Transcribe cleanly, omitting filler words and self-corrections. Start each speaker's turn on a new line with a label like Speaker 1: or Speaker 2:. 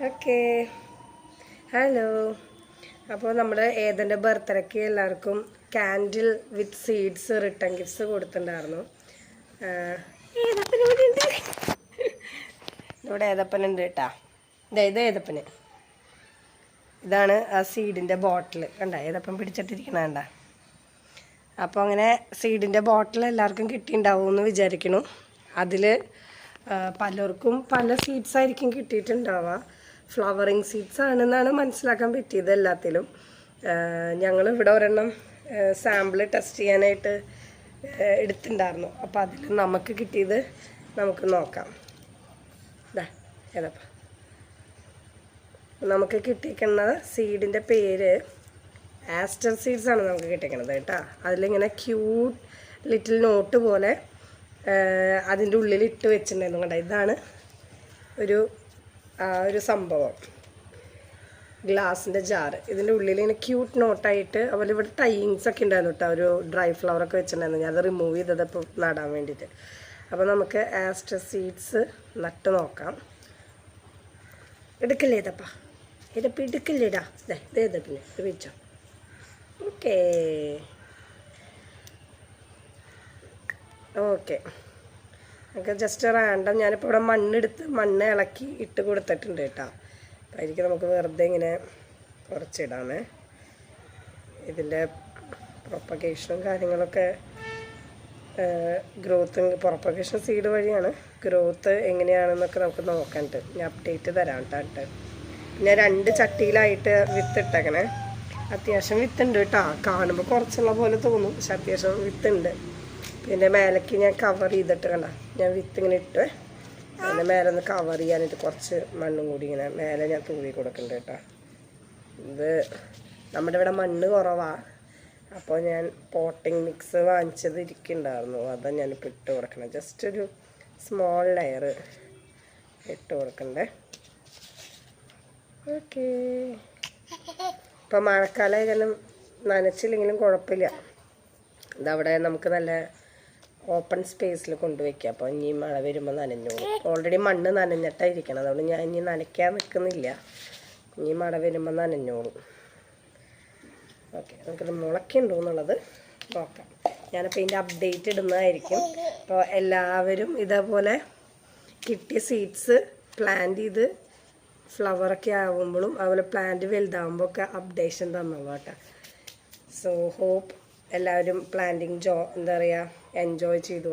Speaker 1: Okay, hello. അപ്പോൾ നമ്മൾ ഏതെൻ്റെ ബർത്ത്ഡേക്ക് എല്ലാവർക്കും കാൻഡിൽ വിത്ത് സീഡ്സ് റിട്ടേൺ ഗിഫ്റ്റ്സ് കൊടുത്തിട്ടുണ്ടായിരുന്നു. ഇവിടെ ഏതപ്പനുണ്ട് കേട്ടാ. ഇത് ഏതപ്പന്. ഇതാണ് ആ സീഡിൻ്റെ ബോട്ടിൽ. കണ്ട, ഏതപ്പൻ പിടിച്ചിട്ടിരിക്കണ കണ്ട. അപ്പോൾ അങ്ങനെ സീഡിൻ്റെ ബോട്ടിൽ എല്ലാവർക്കും കിട്ടിയിട്ടുണ്ടാവും എന്ന് വിചാരിക്കുന്നു. അതിൽ പലർക്കും പല സീഡ്സ് ആയിരിക്കും കിട്ടിയിട്ടുണ്ടാവുക. ഫ്ലവറിങ് സീഡ്സ് ആണെന്നാണ് മനസ്സിലാക്കാൻ പറ്റിയത് എല്ലാത്തിലും. ഞങ്ങൾ ഇവിടെ ഒരെണ്ണം സാമ്പിൾ ടെസ്റ്റ് ചെയ്യാനായിട്ട് എടുത്തിട്ടുണ്ടായിരുന്നു. അപ്പോൾ അതിൽ നമുക്ക് കിട്ടിയത് നമുക്ക് നോക്കാം. ഇതാ ഏതപ്പ നമുക്ക് കിട്ടിയിരിക്കുന്ന സീഡിൻ്റെ പേര് ആസ്റ്റർ സീഡ്സ് ആണ് നമുക്ക് കിട്ടിയിരിക്കുന്നത് കേട്ടോ. അതിലിങ്ങനെ ക്യൂട്ട് ലിറ്റിൽ നോട്ട് പോലെ അതിൻ്റെ ഉള്ളിൽ ഇട്ട് വെച്ചിട്ടുണ്ടായിരുന്നു. കണ്ട, ഇതാണ് ഒരു സംഭവം, ഗ്ലാസിൻ്റെ ജാറ്. ഇതിൻ്റെ ഉള്ളിൽ ഇങ്ങനെ ക്യൂട്ട് നോട്ടായിട്ട് അതുപോലെ ഇവിടെ ടൈയിങ്സ് ഒക്കെ ഉണ്ടായിരുന്നു കേട്ടോ. ഒരു ഡ്രൈ ഫ്ലവറൊക്കെ വെച്ചിട്ടുണ്ടായിരുന്നു. ഞാൻ അത് റിമൂവ് ചെയ്തത് ഇപ്പോൾ നടാൻ വേണ്ടിയിട്ട്. അപ്പോൾ നമുക്ക് ആസ്റ്റർ സീഡ്സ് നട്ട് നോക്കാം. എടുക്കല്ലേ ഏതപ്പാ, ഏതപ്പം എടുക്കില്ലേടാ. ഇതേതപ്പിന് ഇത് വെച്ചോ. ഓക്കേ ഓക്കെ, നമുക്ക് ജസ്റ്റ് റാൻഡം ഞാനിപ്പോൾ ഇവിടെ മണ്ണ് ഇളക്കി ഇട്ട് കൊടുത്തിട്ടുണ്ട് കേട്ടോ. അപ്പം അതിലേക്ക് നമുക്ക് വെറുതെ ഇങ്ങനെ കുറച്ചിടാമേ. ഇതിൻ്റെ പ്രൊപ്പഗേഷനും കാര്യങ്ങളൊക്കെ പ്രൊപ്പഗേഷൻ സീഡ് വഴിയാണ്. ഗ്രോത്ത് എങ്ങനെയാണെന്നൊക്കെ നമുക്ക് നോക്കാനുണ്ട്. ഞാൻ അപ്ഡേറ്റ് തരാം കേട്ടോ. പിന്നെ 2 ചട്ടിയിലായിട്ട് വിത്ത് ഇട്ടേക്കണേ. അത്യാവശ്യം വിത്തുണ്ട് കേട്ടോ. കാണുമ്പോൾ കുറച്ചുള്ള പോലെ തോന്നും, പക്ഷെ അത്യാവശ്യം വിത്തുണ്ട്. പിന്നെ മേലേക്ക് ഞാൻ കവർ ചെയ്തിട്ട് കണ്ട, ഞാൻ വിത്ത് ഇങ്ങനെ ഇട്ട് അതിൻ്റെ മേലെ ഒന്ന് കവർ ചെയ്യാനായിട്ട് കുറച്ച് മണ്ണും കൂടി ഇങ്ങനെ മേലെ ഞാൻ തൂവി കൊടുക്കുന്നുണ്ട് കേട്ടോ. ഇത് നമ്മുടെ ഇവിടെ മണ്ണ് കുറവാണ്. അപ്പോൾ ഞാൻ പോട്ടിങ് മിക്സ് വാങ്ങിച്ചത് ഇരിക്കുന്നുണ്ടായിരുന്നു. അതാണ് ഞാനിപ്പോൾ ഇട്ട് കൊടുക്കണം. ജസ്റ്റ് ഒരു സ്മോൾ ലെയർ ഇട്ട് കൊടുക്കണ്ടേ. ഓക്കേ, ഇപ്പം മഴക്കാലം കാരണം നനച്ചില്ലെങ്കിലും കുഴപ്പമില്ല. ഇതവിടെ നമുക്ക് നല്ല ഓപ്പൺ സ്പേസിൽ കൊണ്ടുവയ്ക്കുക. അപ്പോൾ ഇനി മഴ വരുമ്പോൾ നനഞ്ഞോളും. ഓൾറെഡി മണ്ണ് നനഞ്ഞിട്ടായിരിക്കണം. അതുകൊണ്ട് ഞാൻ ഇനി നനയ്ക്കാൻ നിൽക്കുന്നില്ല. ഇനി മഴ വരുമ്പോൾ നനഞ്ഞോളും. ഓക്കെ, നമുക്കത് മുളയ്ക്കുണ്ടോ എന്നുള്ളത് നോക്കാം. ഞാനിപ്പോൾ ഇതിൻ്റെ അപ്ഡേറ്റ് ഇടുന്നതായിരിക്കും. അപ്പോൾ എല്ലാവരും ഇതേപോലെ കിട്ടിയ സീഡ്സ് പ്ലാന്റ് ചെയ്ത് ഫ്ലവറൊക്കെ ആകുമ്പോഴും അതുപോലെ പ്ലാന്റ് വലുതാകുമ്പോൾ ഒക്കെ അപ്ഡേഷൻ തന്നോളൂ കേട്ടോ. സോ ഹോപ്പ് എല്ലാവരും പ്ലാന്റിങ് എന്താ പറയുക എൻജോയ് ചെയ്തു.